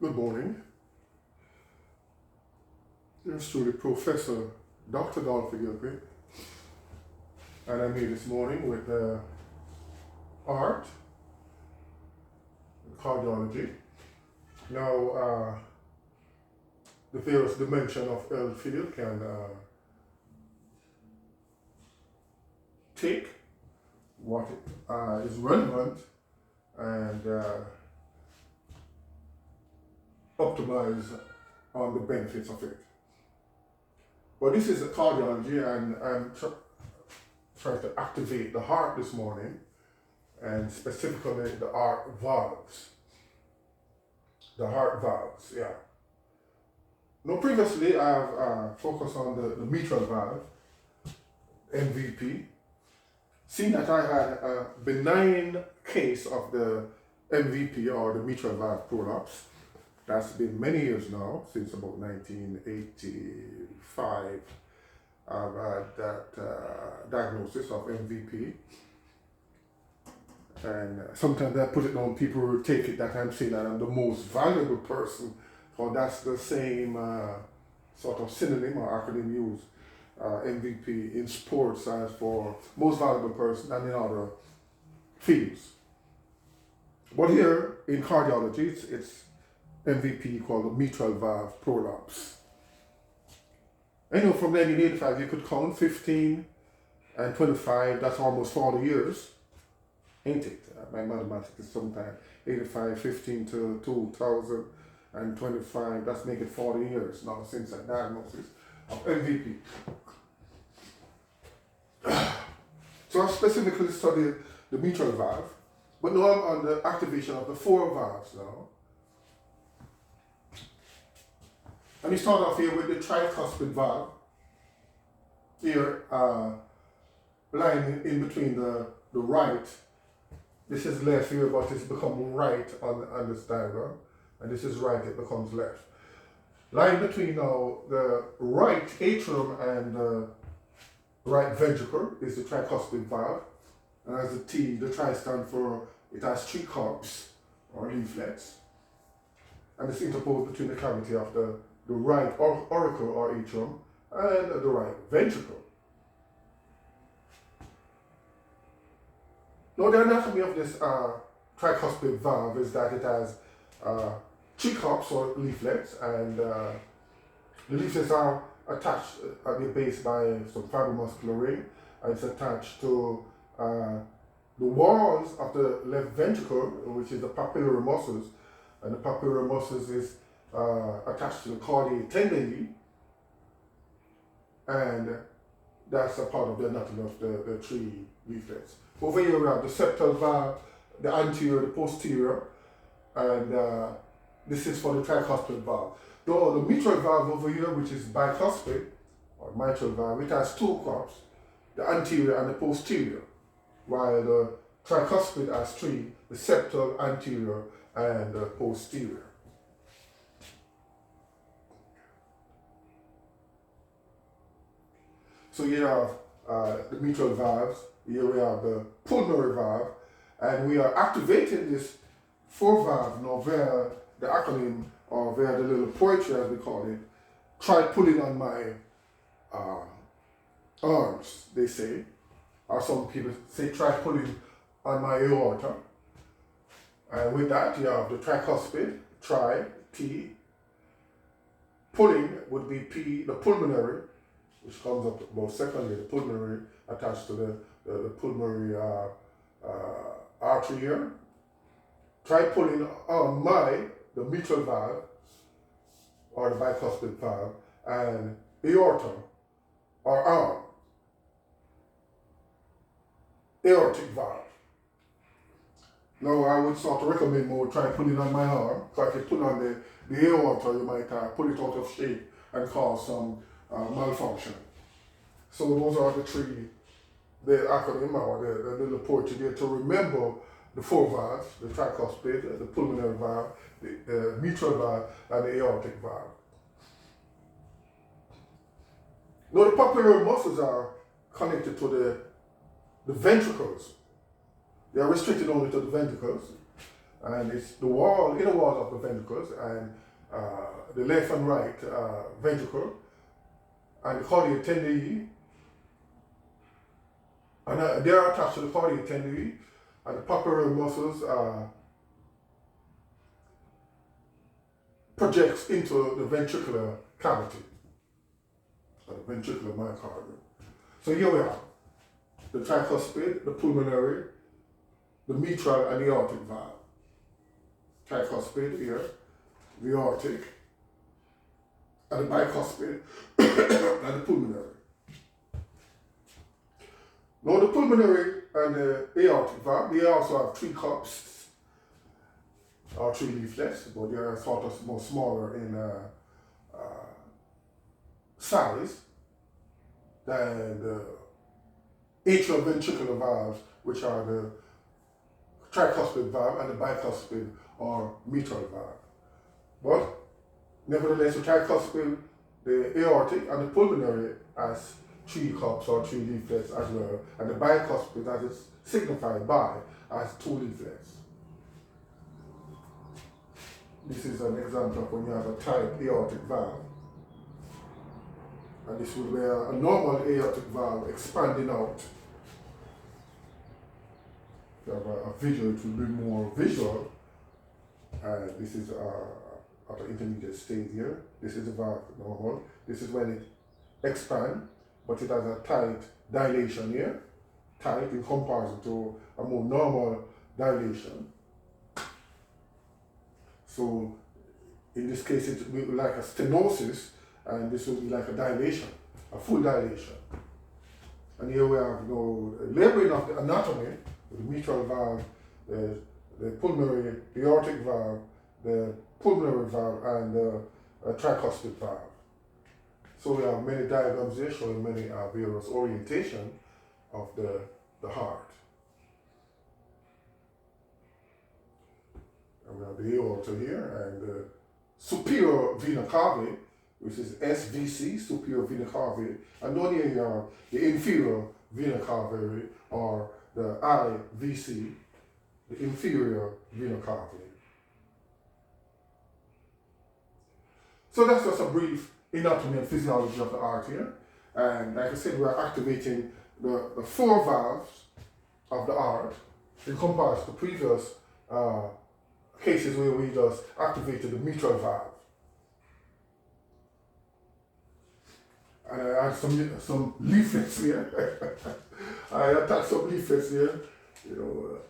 Good morning. Here's truly Professor Dr. Dolphy Gilpin, and I'm here this morning with art, cardiology. Now, the various dimensions of the field can take what is relevant and optimize on the benefits of it. But this is a cardiology, and I'm trying to activate the heart this morning, and specifically the heart valves. The heart valves, yeah. Now, previously I've focused on the mitral valve, MVP. Seeing that I had a benign case of the MVP, or the mitral valve prolapse. That's been many years now, since about 1985. I've had that diagnosis of MVP. And sometimes I put it on, people will take it that I'm saying that I'm the most valuable person, or that's the same sort of synonym or acronym used, MVP in sports as for most valuable person and in other fields. But here in cardiology, it's MVP called the mitral valve prolapse. I know from 1985 you could count 15 and 25, that's almost 40 years, ain't it? My mathematics is sometimes 85, 15 to 2025, that's make it 40 years now since that diagnosis of MVP. So I specifically studied the mitral valve, but now I'm on the activation of the four valves now. And we start off here with the tricuspid valve. Here, lying in between the right. This is left here, but it's become right on this diagram. And this is right, it becomes left. Lying between now the right atrium and the right ventricle is the tricuspid valve. And as the T, the tri stands for, it has three cups or leaflets. And it's interposed between the cavity of the right auricle or atrium and the right ventricle. Now the anatomy of this tricuspid valve is that it has three cups or leaflets, and the leaflets are attached at the base by some fibromuscular ring, and it's attached to the walls of the left ventricle, which is the papillary muscles, and the papillary muscles is attached to the cardiac tendon, and that's a part of the anatomy of the three leaflets. Over here we have the septal valve, the anterior, the posterior, and this is for the tricuspid valve. Though the mitral valve over here, which is bicuspid, or mitral valve, it has two cups, the anterior and the posterior, while the tricuspid has three, the septal, anterior, and the posterior. So here we have the mitral valves, here we have the pulmonary valve, and we are activating this four valve now via the acronym, or via the little poetry as we call it. Try pulling on my arms, they say, or some people say try pulling on my aorta. And with that you have the tricuspid, tri, T. Pulling would be P, the pulmonary, which comes up about secondly, the pulmonary attached to the pulmonary artery here. Try pulling on the mitral valve, or the bicuspid valve, and aorta, or arm, aortic valve. Now I would sort of recommend more try pulling on my arm, because if you pull on the aorta, you might pull it out of shape and cause some malfunction. So those are the three, the acronym or the little poetry there to remember the four valves, the tricuspid, the pulmonary valve, the mitral valve, and the aortic valve. Now the papillary muscles are connected to the ventricles. They are restricted only to the ventricles. and it's the wall, inner wall of the ventricles, and the left and right ventricle, and the cardiac tendinae, and they are attached to the cardiac tendinae, and the papillary muscles projects into the ventricular cavity, or the ventricular myocardium. So here we are, the tricuspid, the pulmonary, the mitral, and the aortic valve. Tricuspid here, the aortic, and the bicuspid, and the pulmonary. Now the pulmonary and the aortic valve, they also have three cups, or three leaflets, but they are sort of more smaller in size than the atrioventricular valves, which are the tricuspid valve and the bicuspid or mitral valve. But nevertheless, the tricuspid, the aortic, and the pulmonary has three cups or three leaflets as well, and the bicuspid, as it's signified by, has two leaflets. This is an example of when you have a tight aortic valve. And this would be a normal aortic valve expanding out. If you have a video, it will be more visual. And this is at an intermediate stage here. This is the valve normal. This is when it expands, but it has a tight dilation here. Tight in comparison to a more normal dilation. So in this case, it will be like a stenosis, and this will be like a dilation, a full dilation. And here we have, labeling of the anatomy, the mitral valve, the pulmonary, the aortic valve, the pulmonary valve, and the tricuspid valve. So we have many diagrams here showing many various orientation of the heart. And we have the aorta here, and the superior vena cava, which is SVC, superior vena cava, and down here you have the inferior vena cava, or the IVC, the inferior vena cava. So that's just a brief anatomy and physiology of the heart here. And like I said, we are activating the four valves of the heart in comparison to previous cases where we just activated the mitral valve. And I have some leaflets here. I attached some leaflets here. The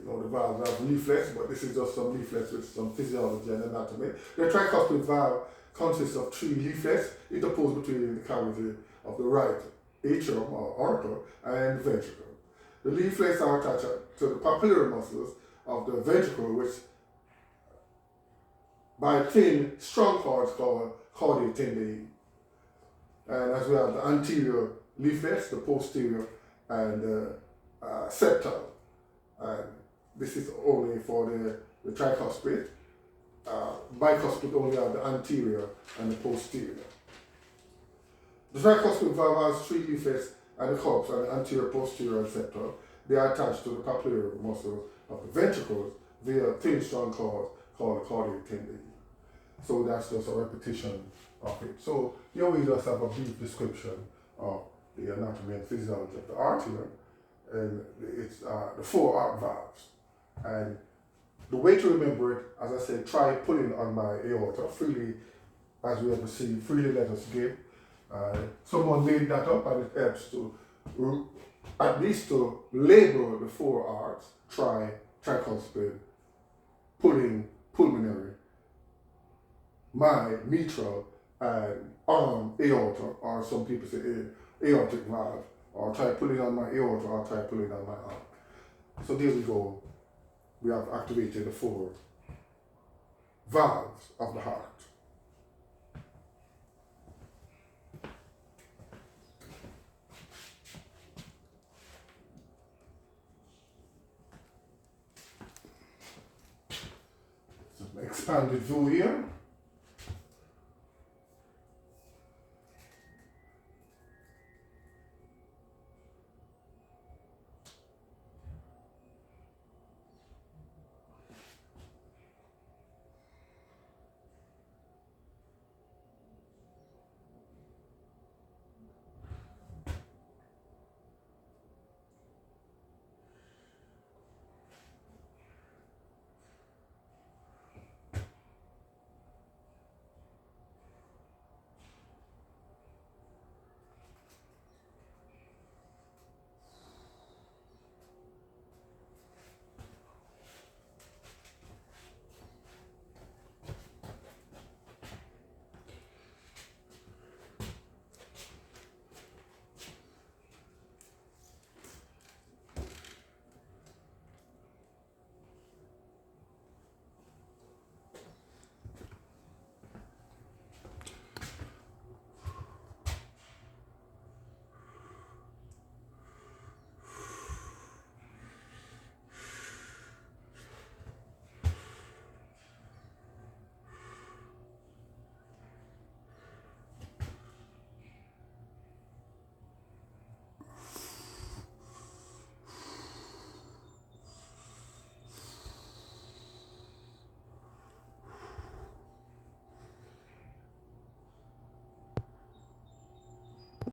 valves have leaflets, but this is just some leaflets with some physiology and anatomy. The tricuspid valve consists of three leaflets interposed between the cavity of the right atrium or aorta and the ventricle. The leaflets are attached to the papillary muscles of the ventricle, which by thin, strong cords called cardiac tendinae. And as we have the anterior leaflets, the posterior, and the septal. And this is only for the tricuspid. Bicuspid only have the anterior and the posterior. The tricuspid valve has three leaflets and the cups, and the anterior, posterior, and septal. They are attached to the papillary muscles of the ventricles via thin, strong cords called the cardiac tendinae. So that's just a repetition of it. So here we just have a brief description of the anatomy and physiology of the heart here. And it's the four heart valves. And the way to remember it, as I said, try pulling on my aorta freely, as we have seen, freely let us give. Someone made that up, and it helps to at least to label the four hearts: tricuspid, pulmonary, my mitral, and aorta, or some people say aortic valve, or try pulling on my aorta, or try pulling on my arm. So there we go. We have activated the four valves of the heart. Expanded view here.